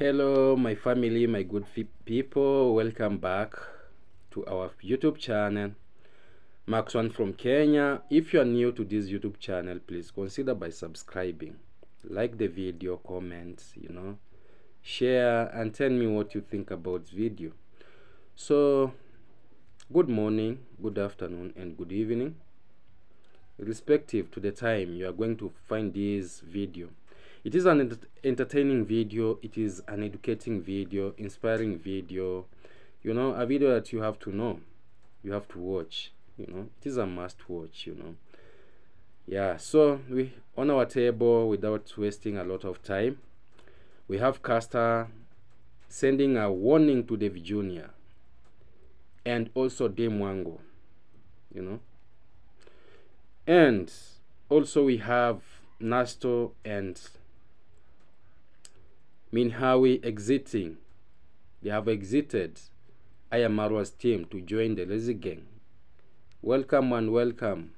Hello my family, my good people, welcome back to our YouTube channel. Max One from Kenya. If you are new to this YouTube channel, please consider by subscribing, like the video, comment, share, and tell me what you think about the video. So good morning, good afternoon, and good evening, respective to the time you are going to find this video. It is an entertaining video, it is an educating video, inspiring video, a video that you have to know, you have to watch, it is a must watch, Yeah, so we on our table, without wasting a lot of time, we have Caster sending a warning to David Jr. and also Dame Wango, and also we have Nasto and Minhawi exiting. They have exited Ayamarwa's team to join the Lazy Gang. Welcome and welcome,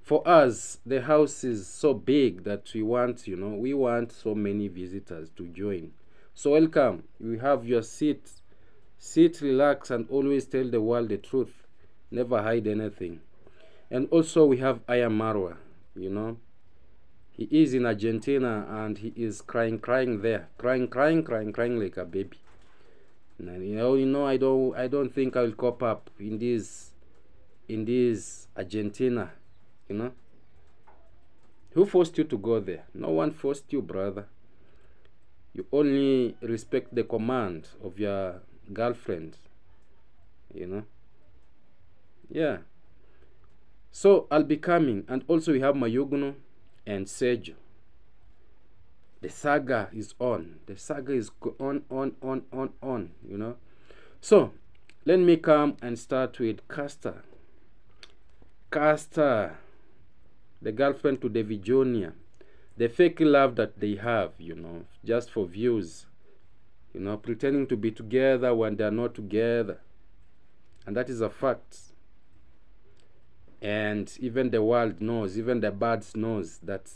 For us, the house is so big that we want, we want so many visitors to join. So welcome. You have your seat. Sit, relax, and always tell the world the truth. Never hide anything. And also we have Ayamarwa, He is in Argentina and he is crying there, crying like a baby. And I don't think I will cope up in this Argentina. Who forced you to go there? No one forced you, brother. You only respect the command of your girlfriend. Yeah. So I'll be coming, and also we have mayuguno and ssejo. The saga is on. The saga is on, So let me come and start with Caster. Caster, the girlfriend to David Jr. The fake love that they have, just for views. Pretending to be together when they are not together. And that is a fact. And even the world knows, even the birds knows that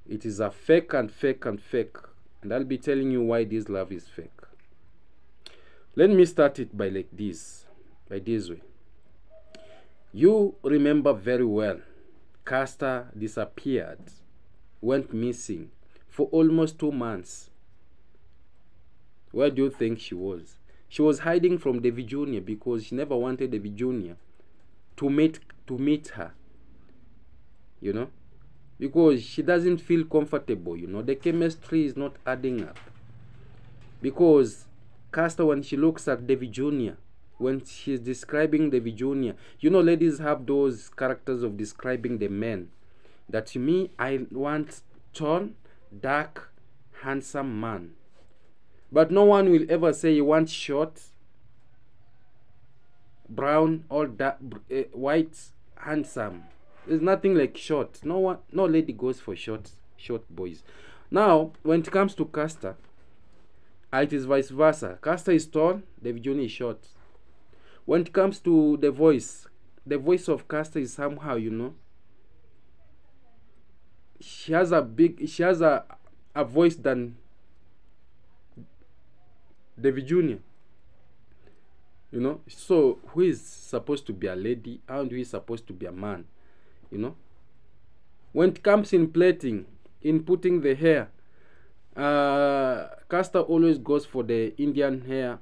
it is a fake and fake and fake. And I'll be telling you why this love is fake. Let me start it by this way. You remember very well, Caster disappeared, went missing for almost 2 months. Where do you think she was? She was hiding from David Jr. because she never wanted David Jr. to meet her, because she doesn't feel comfortable, the chemistry is not adding up. Because Caster, when she looks at David Jr., when she's describing David Jr., ladies have those characters of describing the men, that to me, I want tall, dark, handsome man. But no one will ever say you want short, brown, or dark, white, handsome. There's nothing like short. No lady goes for short boys. Now, when it comes to Caster, it is vice versa. Caster is tall, David Jr. is short. When it comes to the voice of Caster is somehow, she has a voice than David Jr. So who is supposed to be a lady and who is supposed to be a man? When it comes in plating, in putting the hair, Caster always goes for the Indian hair,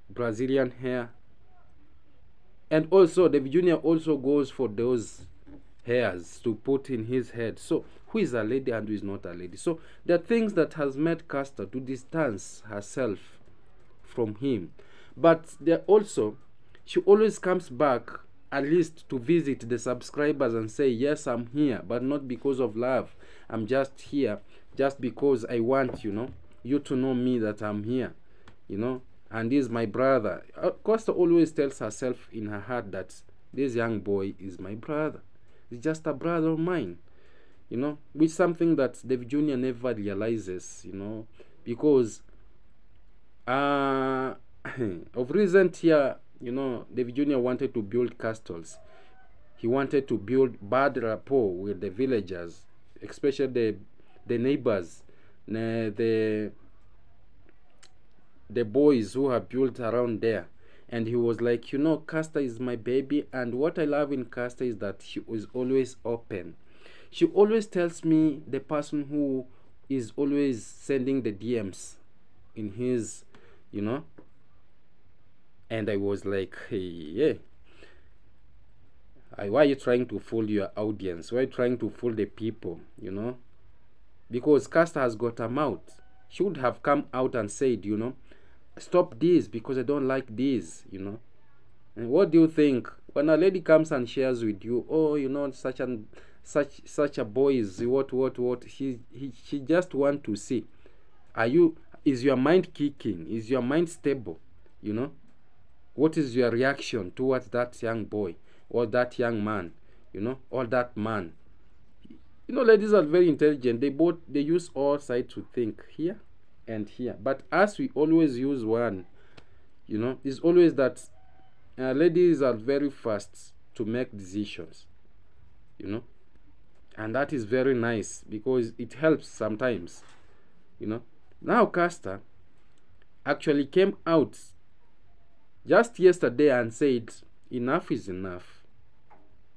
Brazilian hair. And also David Jr. also goes for those hairs to put in his head. So who is a lady and who is not a lady? So there are things that has made Caster to distance herself from him. But there also, she always comes back at least to visit the subscribers and say, yes, I'm here, but not because of love. I'm just here just because I want, you to know me, that I'm here, and this is my brother. Caster always tells herself in her heart that this young boy is my brother. He's just a brother of mine, which is something that David Jr. never realizes, because of recent year, David Jr. wanted to build castles. He wanted to build bad rapport with the villagers, especially the neighbors the boys who are built around there. And he was like, you know, Caster is my baby, and what I love in Caster is that she is always open. She always tells me the person who is always sending the DMs in his, you know. And I was like, hey, yeah, why are you trying to fool your audience? Why are you trying to fool the people, you know? Because Caster has got a mouth. She would have come out and said, you know, stop this because I don't like this, you know. And what do you think when a lady comes and shares with you, oh, you know, such a boy is what she just want to see, is your mind kicking, is your mind stable, you know? What is your reaction towards that young boy or that young man, you know, or that man? You know, ladies are very intelligent. They use all sides to think, here and here. But as we always use one, you know, it's always that ladies are very fast to make decisions, you know. And that is very nice because it helps sometimes, you know. Now Caster actually came out just yesterday and said, enough is enough.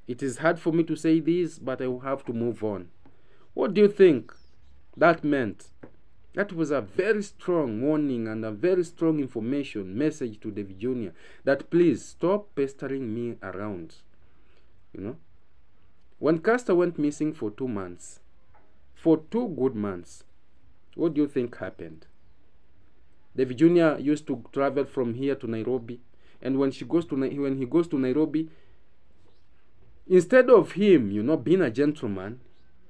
It is hard for me to say this, but I will have to move on. What do you think that meant? That was a very strong warning and a very strong information message to David Jr. that please stop pestering me around. You know? When Caster went missing for 2 months, for 2 good months, what do you think happened? David Jr. used to travel from here to Nairobi, and when he goes to Nairobi, instead of him, you know, being a gentleman,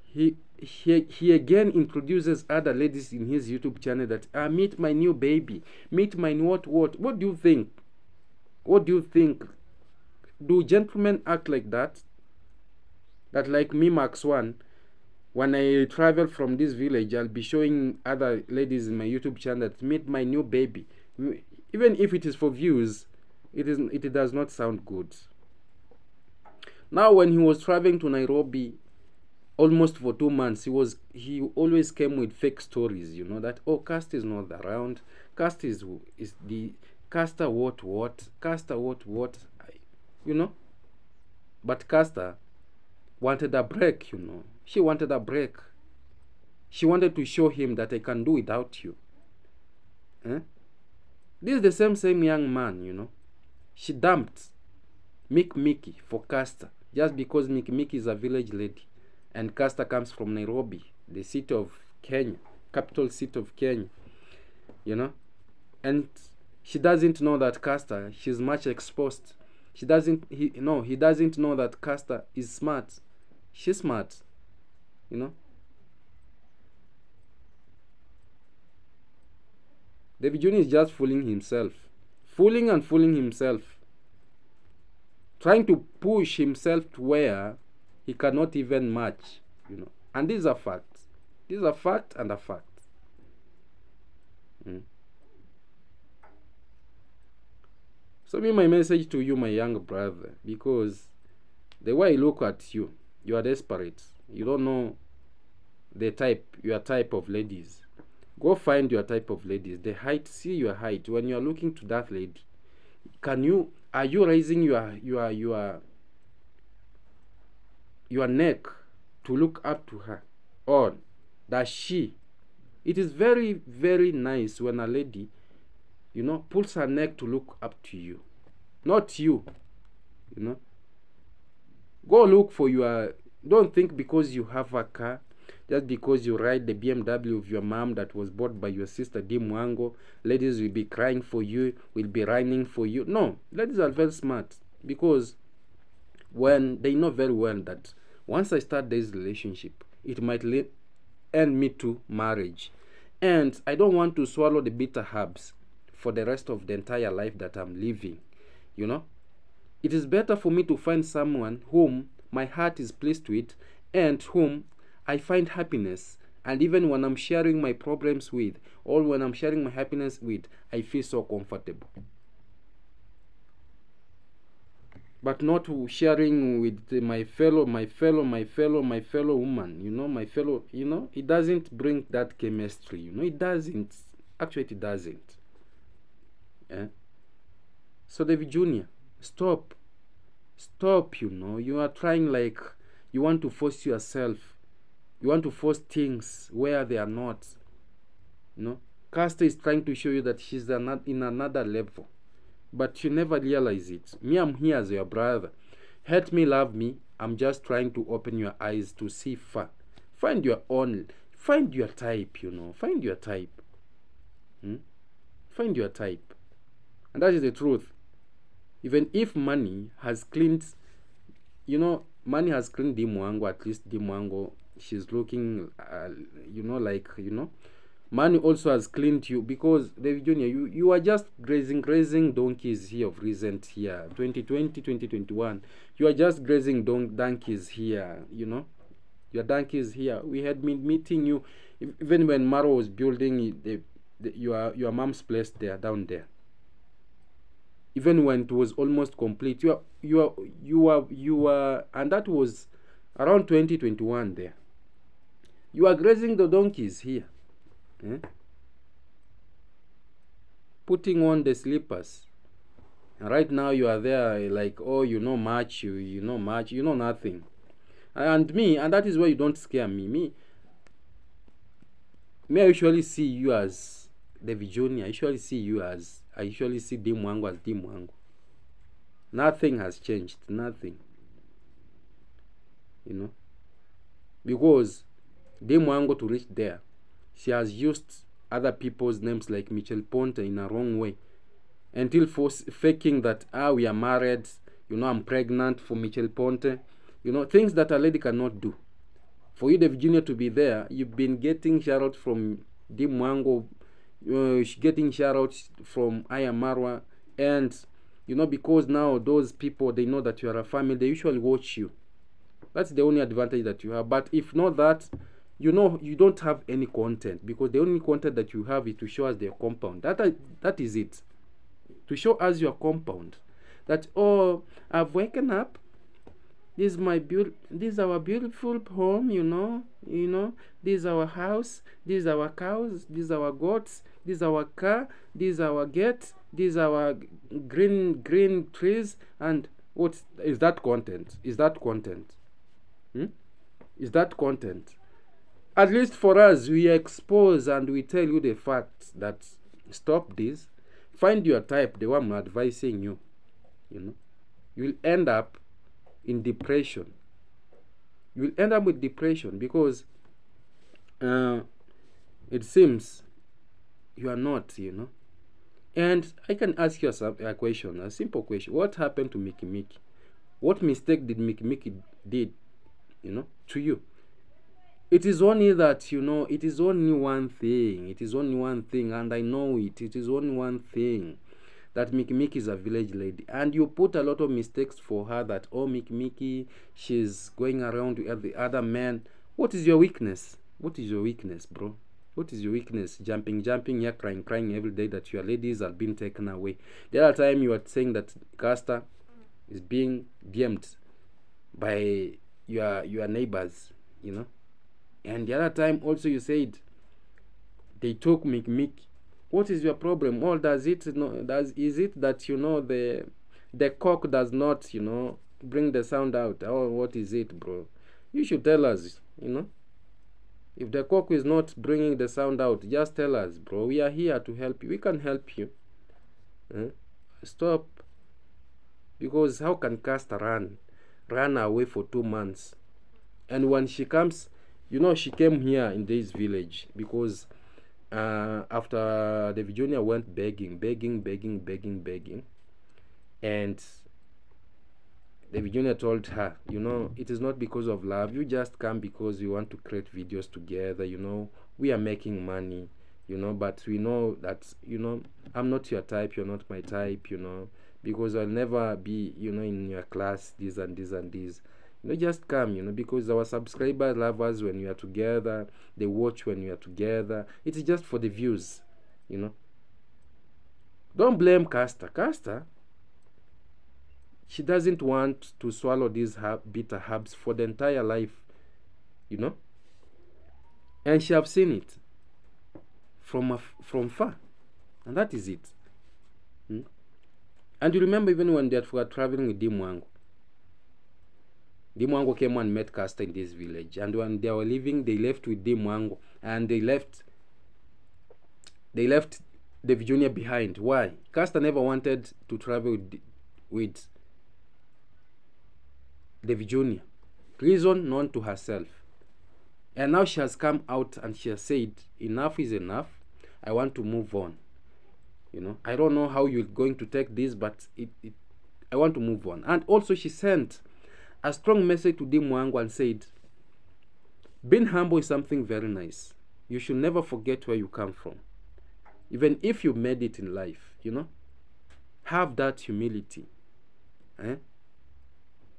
he again introduces other ladies in his YouTube channel that meet my new baby, meet my what. What do you think? What do you think? Do gentlemen act like that? That like me, Max One, when I travel from this village, I'll be showing other ladies in my YouTube channel that meet my new baby. Even if it is for views, it does not sound good. Now when he was traveling to Nairobi almost for 2 months, he always came with fake stories, you know, that, oh, Caster is not around, Caster is the Caster what, Caster what, you know. But Caster wanted a break, you know. She wanted a break. She wanted to show him that I can do without you. This is the same young man, you know. She dumped Mickey for Caster just because Mickey is a village lady, and Caster comes from Nairobi, the city of Kenya, capital city of Kenya, you know. And she doesn't know that Caster, she's much exposed. He doesn't know that Caster is smart. She's smart, you know. David Jr. is just fooling himself, fooling himself, trying to push himself to where he cannot even match, you know. And these are facts. These are fact and a fact. So my message to you, my young brother, because the way I look at you, you are desperate. You don't know your type of ladies. Go find your type of ladies. The height, see your height. When you are looking to that lady, are you raising your neck to look up to her, or does she? It is very, very nice when a lady, you know, pulls her neck to look up to you, not you, you know. Go look for don't think because you have a car, just because you ride the BMW of your mom that was bought by your sister D Mwango, ladies will be crying for you, will be running for you. No, ladies are very smart, because when they know very well that once I start this relationship, it might end me to marriage, and I don't want to swallow the bitter herbs for the rest of the entire life that I'm living, you know. It is better for me to find someone whom my heart is pleased with and whom I find happiness. And even when I'm sharing my problems with, or when I'm sharing my happiness with, I feel so comfortable. but not sharing with my fellow woman, you know, my fellow, you know, it doesn't bring that chemistry, you know, it doesn't. Actually, it doesn't. Yeah. So David Jr., stop. Stop, you know. You are trying, like, you want to force yourself. You want to force things where they are not. You know. Caster is trying to show you that she's in another level. But you never realize it. Me, I'm here as your brother. Hate me, love me. I'm just trying to open your eyes to see far. Find your own. Find your type, you know. Find your type. Find your type. And that is the truth. Even if money has cleaned, you know, money has cleaned Dimwango, at least Dimwango, she's looking, you know, like, you know, money also has cleaned you, because David Jr., you are just grazing donkeys here of recent here, 2020, 2021. You are just grazing donkeys here, you know. Your donkeys here. We had been meeting you, even when Maro was building your mom's place there, down there. Even when it was almost complete, you are, and that was around 2021 there. You are grazing the donkeys here, putting on the slippers. And right now you are there like, oh, you know much, you know much, you know nothing. And that is why you don't scare me. I usually see you as David Jr. I usually see Dimwango as Dimwango. Nothing has changed. Nothing. You know. Because Dimwango, to reach there, she has used other people's names like Michel Ponte in a wrong way. Until faking that, we are married, you know, I'm pregnant for Michel Ponte. You know, things that a lady cannot do. For you, David Jr., to be there, you've been getting shout-outs from Dimwango, getting shout-outs from Ayamarwa, and, you know, because now those people, they know that you are a family, they usually watch you. That's the only advantage that you have. But if not that, you know, you don't have any content, because the only content that you have is to show us their compound. That is it. To show us your compound. That, oh, I've woken up, this is our beautiful home, you know, this is our house, this is our cows, this is our goats, this is our car, this is our gate, this is our green trees. And what is that content? Is that content? Is that content? At least for us, we expose and we tell you the facts that stop this. Find your type, the one I'm advising you. You know, you'll end up in depression. You will end up with depression, because it seems you are not, you know. And I can ask you a question, a simple question. What happened to Mickey Mickey? What mistake did Mickey Mickey did, you know, to you? It is only that, you know, it is only one thing. It is only one thing, and I know it. It is only one thing. That Mickey Mickey is a village lady, and you put a lot of mistakes for her, that, oh, Mickey Mickey, she's going around with the other men. What is your weakness? What is your weakness, bro? What is your weakness? Jumping here, crying every day that your ladies are being taken away. The other time you were saying that Caster is being DM'd by your neighbors, you know. And the other time also you said they took Mickey Mickey. What is your problem? Or is it that, you know, the cock does not, you know, bring the sound out? Or what is it, bro? You should tell us, you know. If the cock is not bringing the sound out, just tell us, bro. We are here to help you. We can help you. Stop. Because how can Caster run away for 2 months? And when she comes, you know, she came here in this village because after David Jr. went begging, and David Jr. told her, you know, it is not because of love. You just come because you want to create videos together, you know. We are making money, you know, but we know that, you know, I'm not your type, you're not my type, you know, because I'll never be, you know, in your class, this and this and this. You know, just come, you know, because our subscribers love us when we are together. They watch when we are together. It's just for the views, you know. Don't blame Caster. Caster, she doesn't want to swallow these bitter herbs for the entire life, you know. And she have seen it from far, and that is it. And you remember, even when they were traveling with Dimwango came and met Caster in this village, and when they were leaving, they left with Dimwango, and they left the Virginia behind. Why? Caster never wanted to travel with the Virginia. Reason known to herself. And now she has come out and she has said, enough is enough. I want to move on. You know, I don't know how you're going to take this, but I want to move on. And also she sent a strong message to Dimwango and said, being humble is something very nice. You should never forget where you come from. Even if you made it in life, you know, have that humility.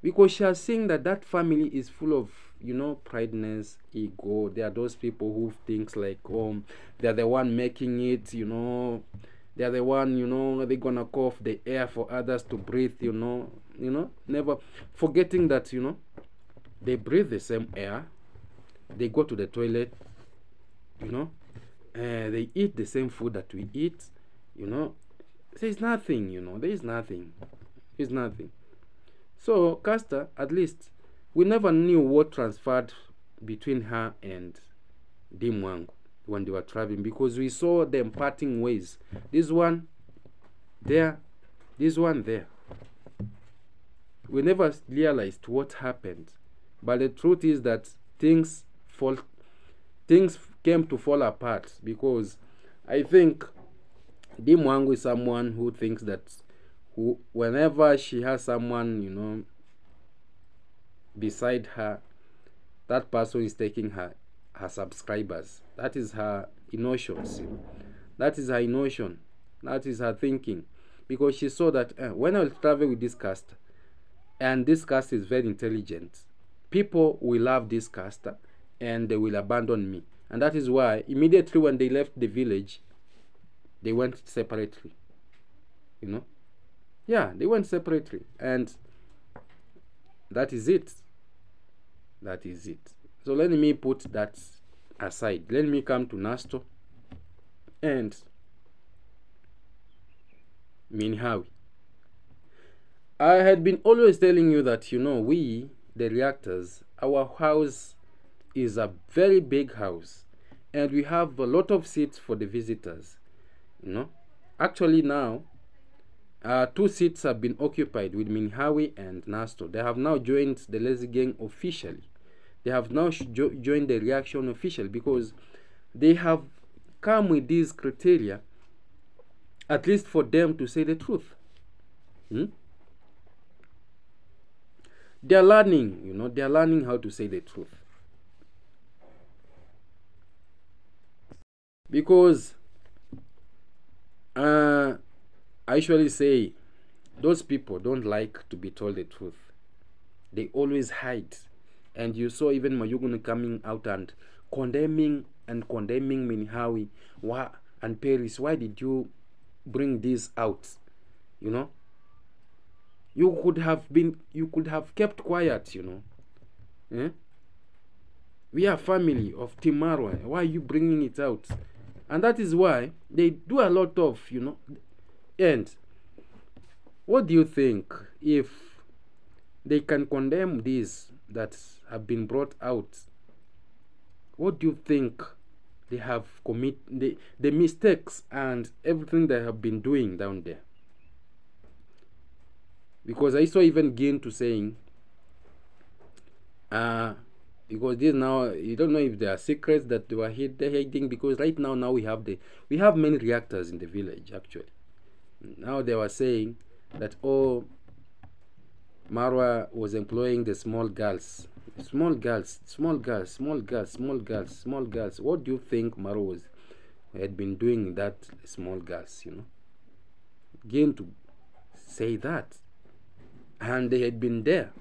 Because she is saying that family is full of, you know, prideness, ego. There are those people who thinks like, oh, they're the one making it, you know. They're the one, you know, they're gonna cough the air for others to breathe, you know, never forgetting that, you know, they breathe the same air, they go to the toilet, you know, they eat the same food that we eat, you know. There's nothing, you know, there's nothing. So Caster, at least, we never knew what transpired between her and Dimwango when they were traveling, because we saw them parting ways. This one there, this one there. We never realized what happened, but the truth is that things came to fall apart, because I think Dimwango is someone who thinks that whenever she has someone, you know, beside her, that person is taking her subscribers. That is her emotions, you know? That is her emotion. That is her thinking, because she saw that when I will travel with this Caster, and this Caster is very intelligent, people will love this Caster and they will abandon me. And that is why immediately when they left the village, they went separately, you know. Yeah, they went separately, and that is it. So let me put that aside. Let me come to Nasto and Minhawi. I had been always telling you that, you know, we, the reactors, our house is a very big house, and we have a lot of seats for the visitors, you know. Actually now, 2 seats have been occupied with Minhawi and Nasto. They have now joined the Lazy Gang officially. They have now joined the reaction officially, because they have come with these criteria, at least for them to say the truth. They are learning, you know, they are learning how to say the truth. Because I usually say those people don't like to be told the truth. They always hide. And you saw even mayuguno coming out and condemning Minhawi and Paris. Why did you bring this out? You know, you could have kept quiet, you know. We are family of Timarwa. Why are you bringing it out? And that is why they do a lot of, you know. And what do you think if they can condemn these that have been brought out? What do you think they have committed, the mistakes and everything they have been doing down there? Because I saw even Gain to saying, because this now, you don't know if there are secrets that they were hiding, because right now we have many reactors in the village. Actually, now they were saying that, oh, Marwa was employing the small girls. What do you think Marwa had been doing that small girls, you know? Again to say that. And they had been there.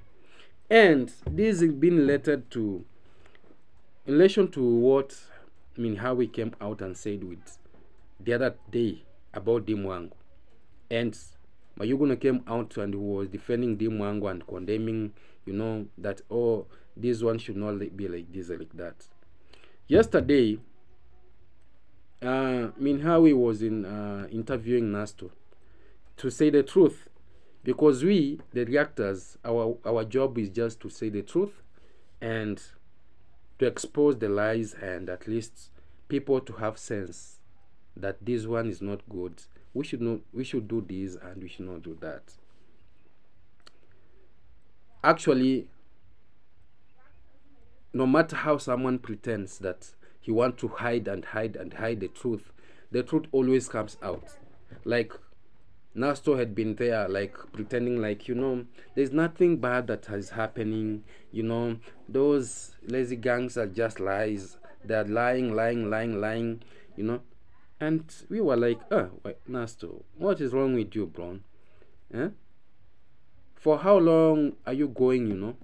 And this has been related to, in relation to what Minhawi came out and said with the other day about Dimwango. And Mayuguno came out and was defending Dimwango and condemning, that, oh, this one should not be like this or like that. Yesterday, Minhawi was interviewing Nasto. To say the truth, because we, the reactors, our job is just to say the truth and to expose the lies, and at least people to have sense that this one is not good. We should do this and we should not do that. Actually, no matter how someone pretends that he wants to hide the truth always comes out. Like Nasto had been there, like pretending like, there's nothing bad that is happening, those lazy gangs are just lies, they're lying, and we were like, Nasto, what is wrong with you, bro? For how long are you going,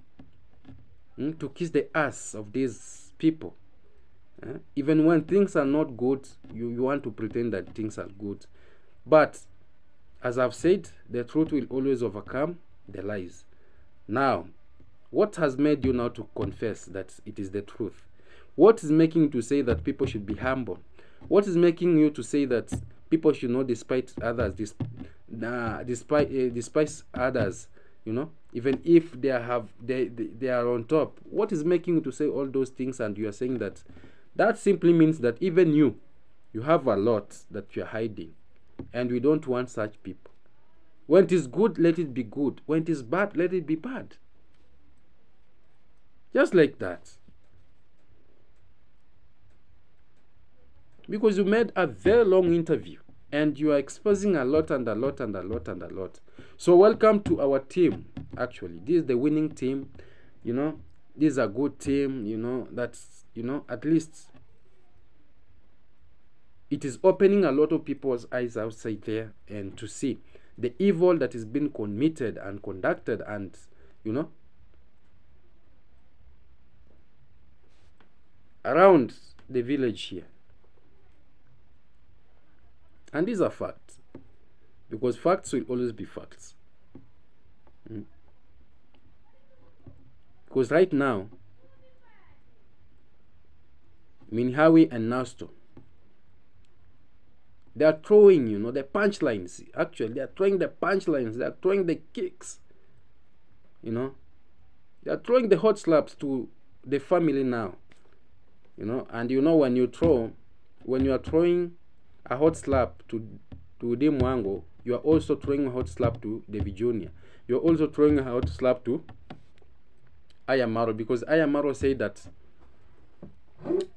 to kiss the ass of these people? Even when things are not good, you want to pretend that things are good. But as I've said, the truth will always overcome the lies. Now, what has made you now to confess that it is the truth? What is making you to say that people should be humble? What is making you to say that people should not despise others, despise others, even if they are on top? What is making you to say all those things, and you are saying that? That simply means that even you have a lot that you are hiding, and we don't want such people. When it is good, let it be good. When it is bad, let it be bad. Just like that. Because you made a very long interview and you are exposing a lot. So welcome to our team. Actually, this is the winning team. This is a good team, that's, at least it is opening a lot of people's eyes outside there, and to see the evil that is being committed and conducted, and around the village here. And these are facts, because facts will always be facts. Because right now, Minhawi and Nasto, they are throwing, the punchlines. Actually, they are throwing the punchlines. They are throwing the kicks. They are throwing the hot slaps to the family now. And when you are throwing a hot slap to Dimwango, you are also throwing a hot slap to David Jr. You are also throwing a hot slap to Ayamaro, because Ayamaro said that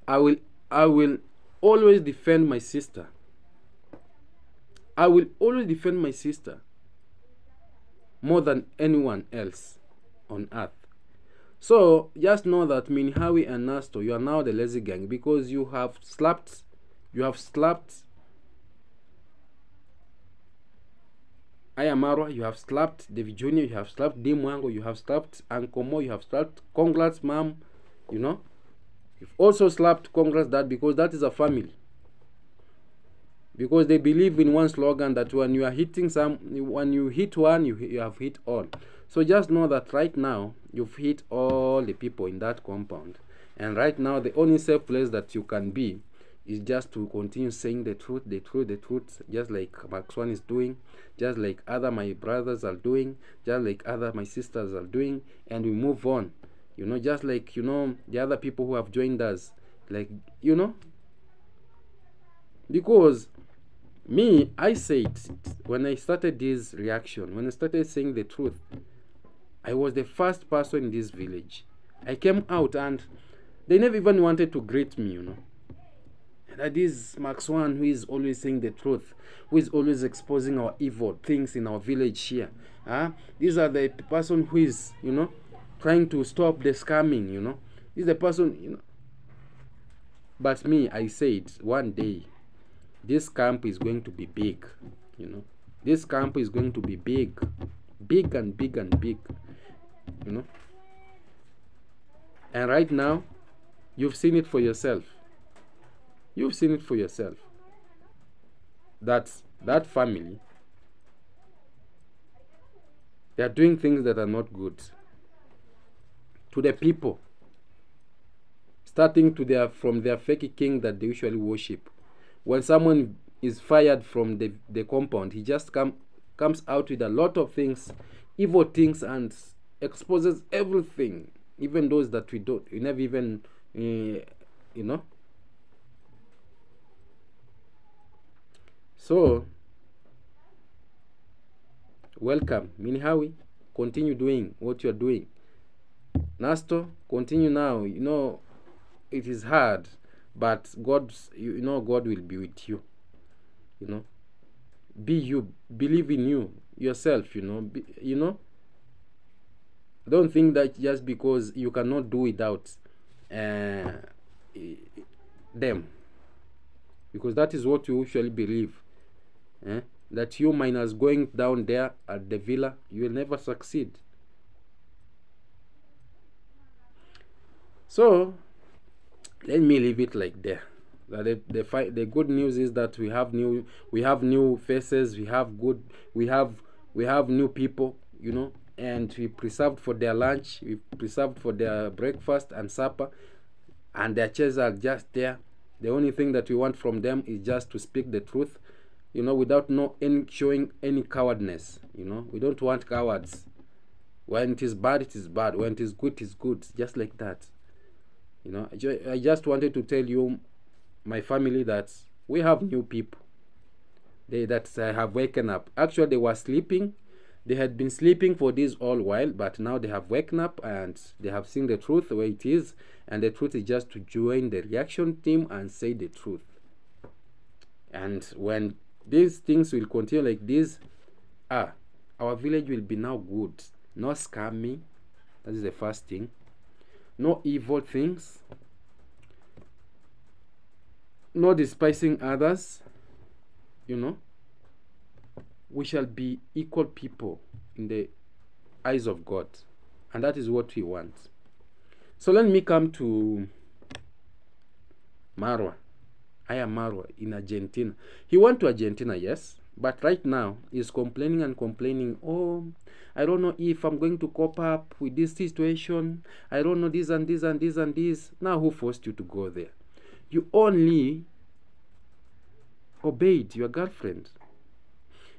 I will always defend my sister. I will always defend my sister more than anyone else on earth. So just know that Minhawi and Nasto, you are now the lazy gang, because you have slapped Ayamaro, you have slapped David Jr., you have slapped Dimwango, you have slapped Ankomo, you have slapped Congratsmum, You've also slapped Congrats because that is a family. Because they believe in one slogan that when you are hitting when you hit one, you have hit all. So just know that right now, you've hit all the people in that compound. And right now, the only safe place that you can be is just to continue saying the truth, just like Max1 is doing, just like other my brothers are doing, just like other my sisters are doing, and we move on. Just like, the other people who have joined us, like, because me, I said, when I started this reaction, when I started saying the truth, I was the first person in this village. I came out and they never even wanted to greet me, That is Max1 who is always saying the truth, who is always exposing our evil things in our village here. These are the person who is, trying to stop the scamming, This is the person, But me, I said, one day, this camp is going to be big, This camp is going to be big. Big and big and big, And right now, you've seen it for yourself. You've seen it for yourself. That family They are doing things that are not good to the people, starting from their fake king that they usually worship. When someone is fired from the compound, he just comes out with a lot of things, evil things, and exposes everything, even those that we never even you know. So welcome minhawi, continue doing what you're doing. Nasto, continue now. It is hard, but God will be with you. Be you, believe in yourself. Don't think that just because you cannot do without them, because that is what you usually believe, that you minus going down there at the villa, you will never succeed. So let me leave it like there. The good news is that we have new faces, we have new people, and we preserved for their lunch, we preserved for their breakfast and supper, and their chairs are just there. The only thing that we want from them is just to speak the truth, without showing any cowardness. We don't want cowards. When it is bad, it is bad. When it is good, it is good. Just like that. I just wanted to tell you, my family, that we have new people. That have waken up. Actually, they were sleeping. They had been sleeping for this all while, but now they have waken up and they have seen the truth the way it is. And the truth is just to join the reaction team and say the truth. And when these things will continue like this, our village will be now good. No scamming. That is the first thing. No evil things. No despising others. We shall be equal people in the eyes of God. And that is what we want. So let me come to Marwa. I am Marwa in Argentina. He went to Argentina, yes. But right now, he's complaining and complaining. Oh, I don't know if I'm going to cope up with this situation. I don't know this and this and this and this. Now, who forced you to go there? You only obeyed your girlfriend.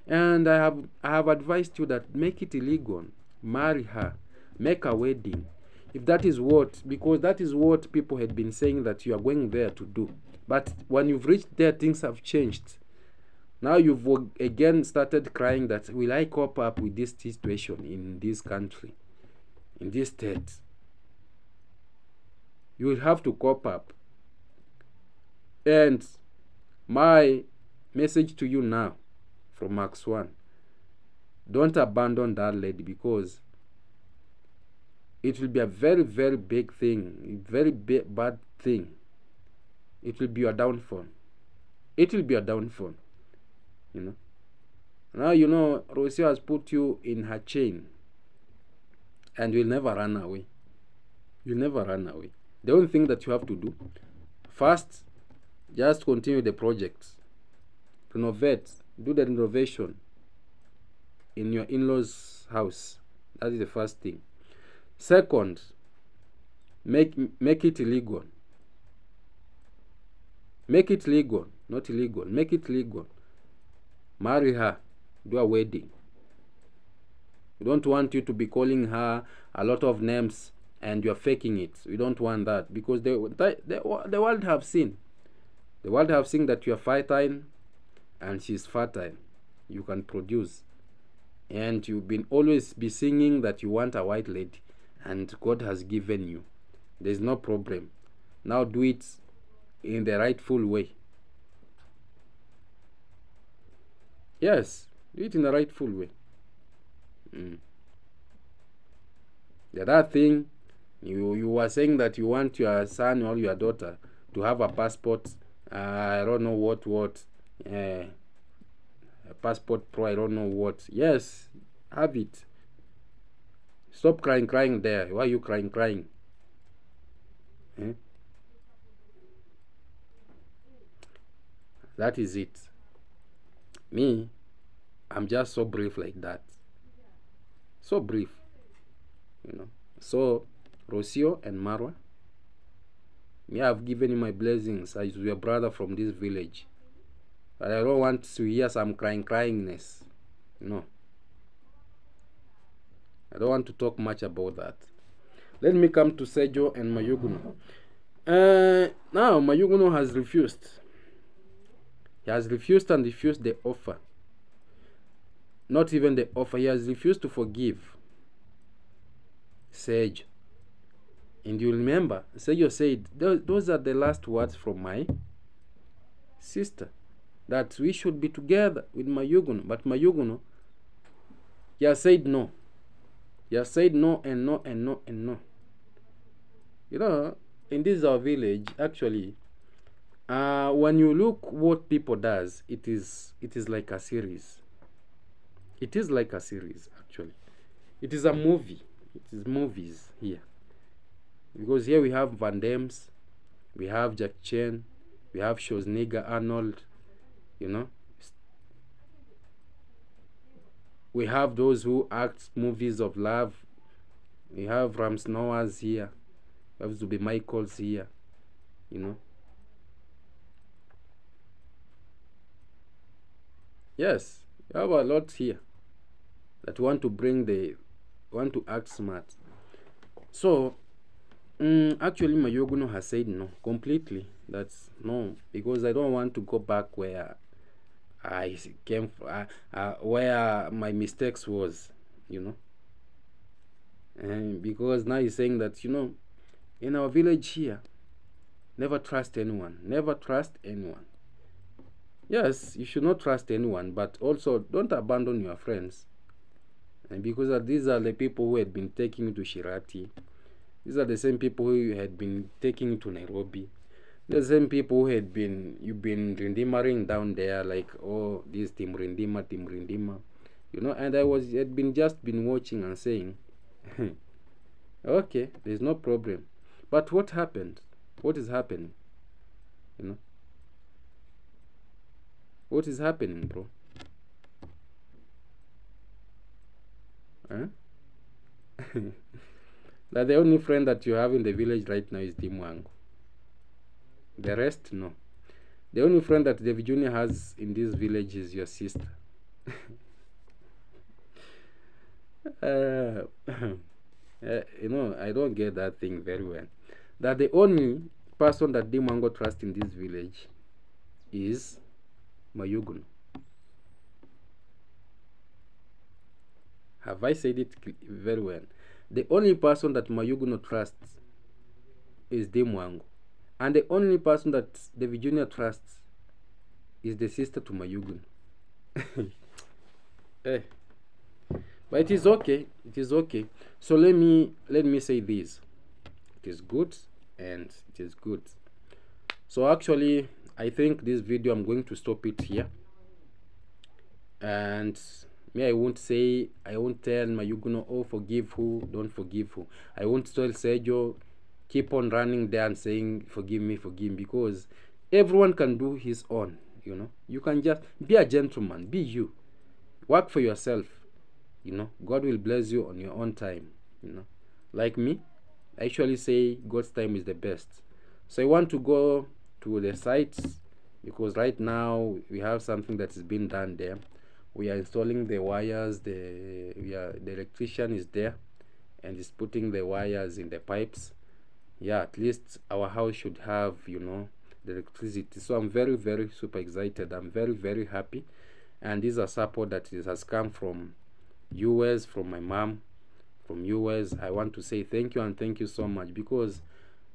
And I have advised you that make it illegal. Marry her. Make a wedding. If that is because that is what people had been saying that you are going there to do. But when you've reached there, things have changed. Now you've again started crying that, will I cope up with this situation in this country, in this state? You will have to cope up. And my message to you now from Max 1, don't abandon that lady, because it will be a very, very big thing, a very bad thing. It will be your downfall. It will be a downfall. Now Rocio has put you in her chain, and you'll never run away. You'll never run away. The only thing that you have to do, first, just continue the project. Renovate. Do the renovation in your in-laws' house. That is the first thing. Second, make it illegal. Make it legal, not illegal. Make it legal. Marry her. Do a wedding. We don't want you to be calling her a lot of names and you're faking it. We don't want that, because the world have seen. The world have seen that you are fertile and she's fertile. You can produce. And you've been always be singing that you want a white lady, and God has given you. There's no problem. Now do it in the rightful way. Yes, do it in the rightful way. The other thing, you were saying that you want your son or your daughter to have a passport. I don't know what. A passport pro, I don't know what. Yes, have it. Stop crying there. Why are you crying? That is it. Me, I'm just so brave like that. So brief, you know. So Rocio and Marwa, me, I've given you my blessings as your brother from this village, but I don't want to hear some cryingness. No, I don't want to talk much about that. Let me come to Ssejo and Mayuguno. Now Mayuguno has refused. He has refused and refused the offer. Not even the offer. He has refused to forgive Ssejo. And you remember, Ssejo said, those are the last words from my sister, that we should be together with Mayuguno. But Mayuguno, he has said no. He has said no and no and no and no. You know, in this our village, actually, when you look what people does, it is like a series. It is like a series, actually. It is a movie. It is movies here. Because here we have Van Damme's, we have Jack Chan, we have Schwarzenegger, Arnold, you know. We have those who act movies of love. We have Rams Noahs here. We have Zubi Michaels here, you know. Yes, we have a lot here that want to act smart. So actually Mayuguno has said no completely. That's no, because I don't want to go back where I came from, where my mistakes was, you know. And because now he's saying that, you know, in our village here, never trust anyone. Never trust anyone. Yes, you should not trust anyone, but also don't abandon your friends. And because these are the people who had been taking you to Shirati. These are the same people who had been taking you to Nairobi. The same people who you've been rindimering down there, like, oh, this team Rindima, you know. And had been watching and saying, okay, there's no problem. But what happened? What is happening? You know, what is happening, bro? Huh? That the only friend that you have in the village right now is Dimwangu. The rest, no. The only friend that David Jr. has in this village is your sister. You know, I don't get that thing very well. That the only person that Dimwangu trusts in this village is Mayuguno. Have I said it very well? The only person that Mayuguno trusts is Dimwangu. And the only person that David Jr. trusts is the sister to Mayuguno. Hey. But it is okay. It is okay. So let me say this. It is good and it is good. So actually, I think this video, I'm going to stop it here. And me, I won't tell Mayuguno, oh, forgive who, don't forgive who. I won't tell Ssejo, keep on running there and saying, forgive me, because everyone can do his own, you know. You can just be a gentleman, be you. Work for yourself, you know. God will bless you on your own time, you know. Like me, I actually say God's time is the best. So I want to go to the sites, because right now we have something that is being done there. We are installing the wires, the electrician is there and is putting the wires in the pipes. Yeah, at least our house should have, you know, the electricity. So I'm very, very super excited. I'm very, very happy. And this is a support that has come from US, from my mom, from US. I want to say thank you, and thank you so much, because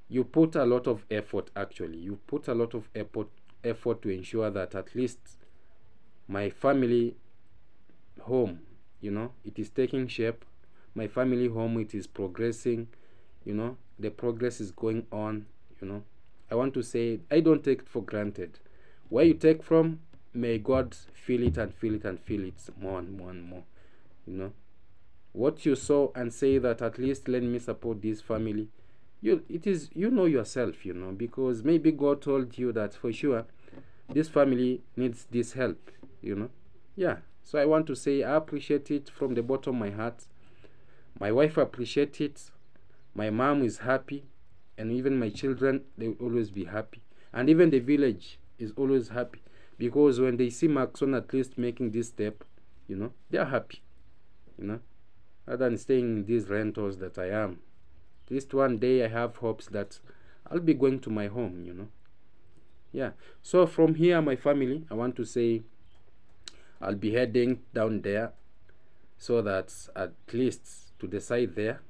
you put a lot of effort. Actually, you put a lot of effort to ensure that at least my family home, you know, it is taking shape. My family home, it is progressing, you know. The progress is going on, you know. I want to say, I don't take it for granted. Where you take from, may God feel it and feel it and feel it more and more and more, you know. What you saw and say that at least let me support this family, you know yourself, you know, because maybe God told you that for sure this family needs this help, you know. Yeah, so I want to say I appreciate it from the bottom of my heart. My wife appreciates it, my mom is happy, and even my children, they will always be happy, and even the village is always happy, because when they see Maxon at least making this step, they are happy, rather than staying in these rentals that I am. At least one day I have hopes that I'll be going to my home. Yeah. So from here, my family, I want to say I'll be heading down there, so that at least to the side there,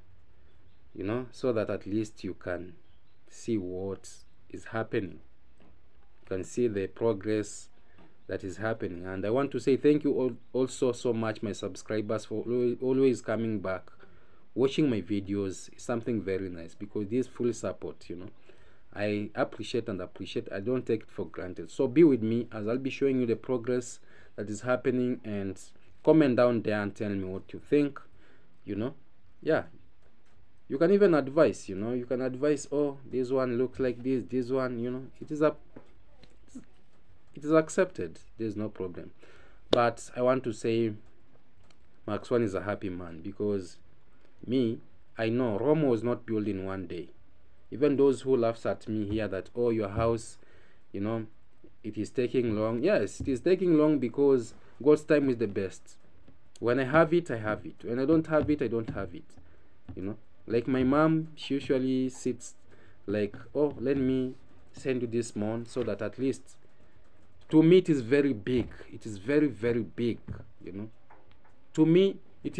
so that at least you can see what is happening. You can see the progress that is happening. And I want to say thank you all also so much, my subscribers, for always coming back, watching my videos. Is something very nice, because this full support, I appreciate. I don't take it for granted. So be with me as I'll be showing you the progress that is happening, and comment down there and tell me what you think. Yeah, you can even advise. You can advise, oh, this one looks like this one, it is accepted. There's no problem. But I want to say Max One is a happy man, because I know Rome was not built in one day. Even those who laughs at me here that, oh, your house, it is taking long. Yes, it is taking long, because God's time is the best. When I have it, I have it. When I don't have it, I don't have it. Like my mom, she usually sits like, oh, let me send you this month, so that at least, to me, it is very big. It is very, very big. To me, it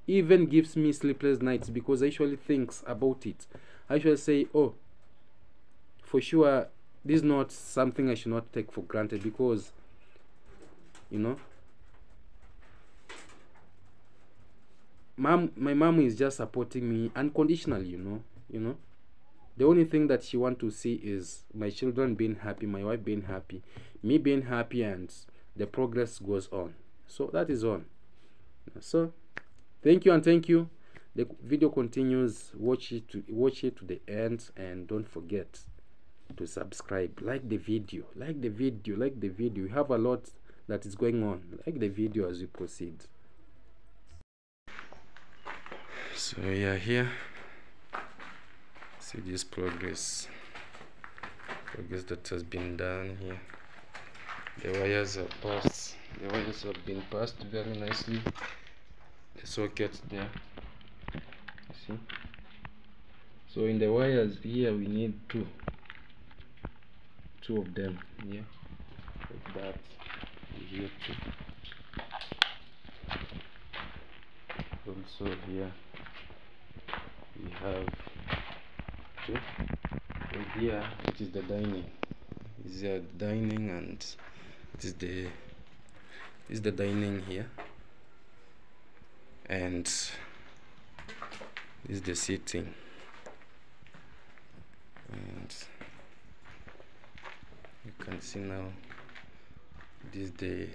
even gives me sleepless nights, because I usually think about it. I usually say, oh, for sure, this is not something I should not take for granted, because my mom is just supporting me unconditionally. The only thing that she wants to see is my children being happy, my wife being happy, me being happy, and the progress goes on. So that is all. So thank you, and thank you. The video continues. Watch it to the end, and don't forget to subscribe. Like the video. We have a lot that is going on. Like the video as we proceed. So we are here. See this progress that has been done here. The wires are passed. The wires have been passed very nicely. The socket there. You see? So in the wires here, we need two of them here, like that. Here too. Also here we have two. And here it is the dining. Is the dining, and it is the dining here, and this is the seating, and you can see now this is the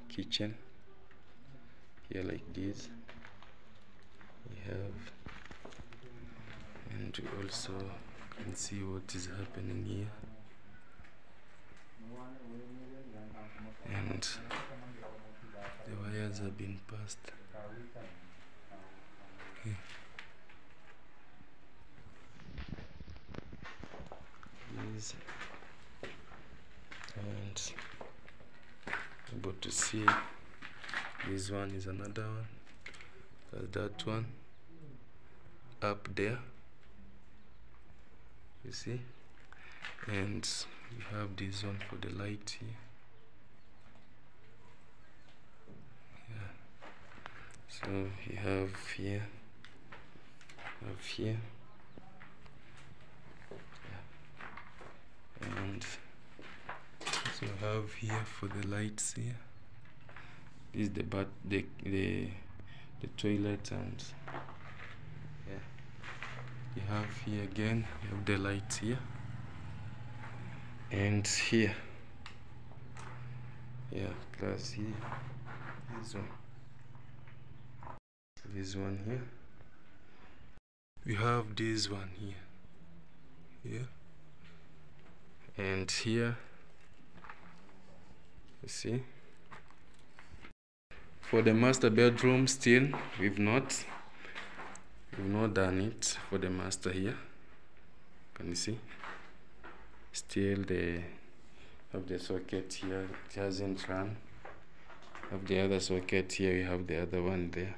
kitchen here, like this we have, and you also can see what is happening here, and the wires have been passed. Okay. This, and able to see this one is another one. There's that one up there, you see, and we have this one for the light here. So you have here, yeah. And so have here for the lights here. This is the toilet, and yeah, you have here again. You have the lights here, and here, yeah, plus here, this one here. We have this one here, and here, you see. For the master bedroom, still we've not. We've not done it for the master here. Can you see? Still they have the socket here, it hasn't run. Have the other socket here, we have the other one there.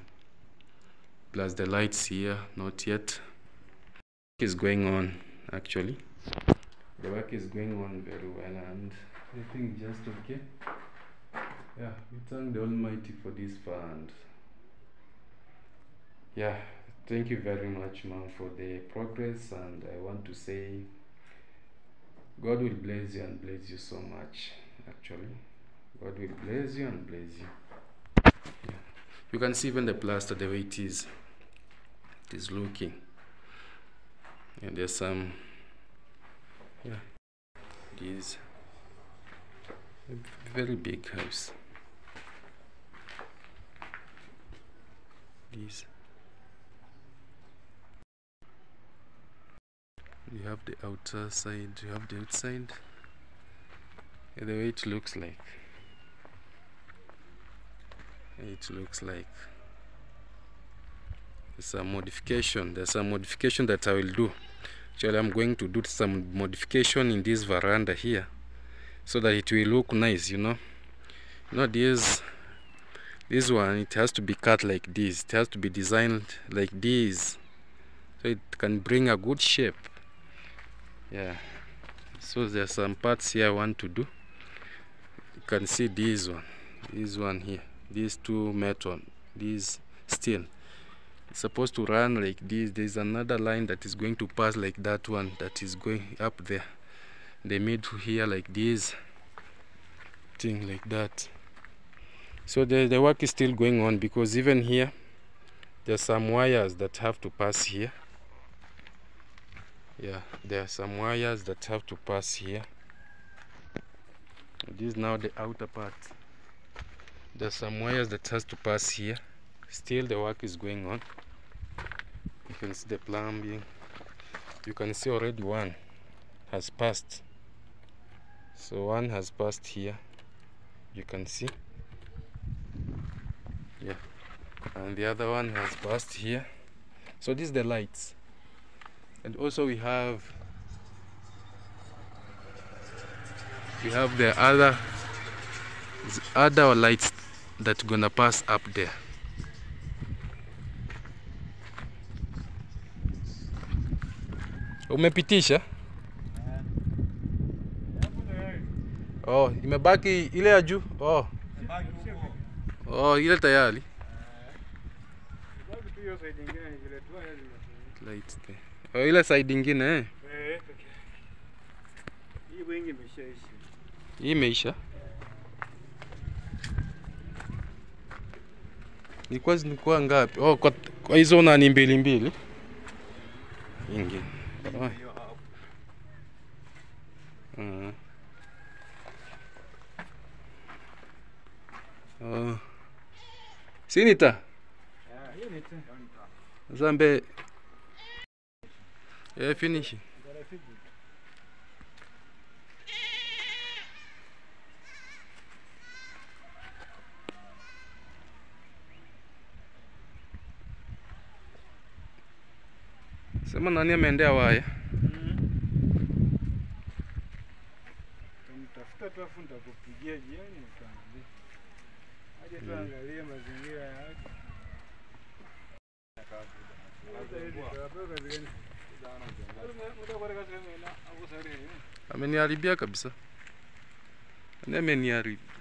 Plus the lights here, not yet. Work is going on actually. The work is going on very well and I think just okay. Yeah, we thank the Almighty for this fund. Yeah, thank you very much, ma'am, for the progress, and I want to say God will bless you and bless you so much. Actually, God will bless you and bless you. Yeah. You can see even the plaster the way it is looking. And there's some, yeah, this very big house. This. You have the outer side, you have the outside. Yeah, the way it looks like. It looks like there's some modification. There's some modification that I will do. Actually, I'm going to do some modification in this veranda here, so that it will look nice. You know, this one, it has to be cut like this. It has to be designed like this, so it can bring a good shape. Yeah. So there's some parts here I want to do. You can see this one here. These two metal, this steel. It's supposed to run like this. There's another line that is going to pass like that one that is going up there. They made here like this thing like that. So the work is still going on, because even here there's some wires that have to pass here. Yeah, there are some wires that have to pass here. This is now the outer part. There's some wires that has to pass here. Still the work is going on. You can see the plumbing. You can see already one has passed. So one has passed here. You can see. Yeah. And the other one has passed here. So this is the lights. And also we have the other lights that gonna pass up there. Umepitisha? Oh, imebaki ile ya juu. Oh. Oh, ile tayari. Lights there. Oh, ile side ingine eh? Hii imeisha. Ilikuwa ngapi? Oh, kwa hizo nani mbili. Ingine. Oh. Sinita? Zambe. Yeah, finish. Sema nani ameendea waya? Tafuta tu afunda kupigia jioni ukaangalia. Aje tuangalie mazingira yake. Ameniharibia kabisa. Ameniharibia.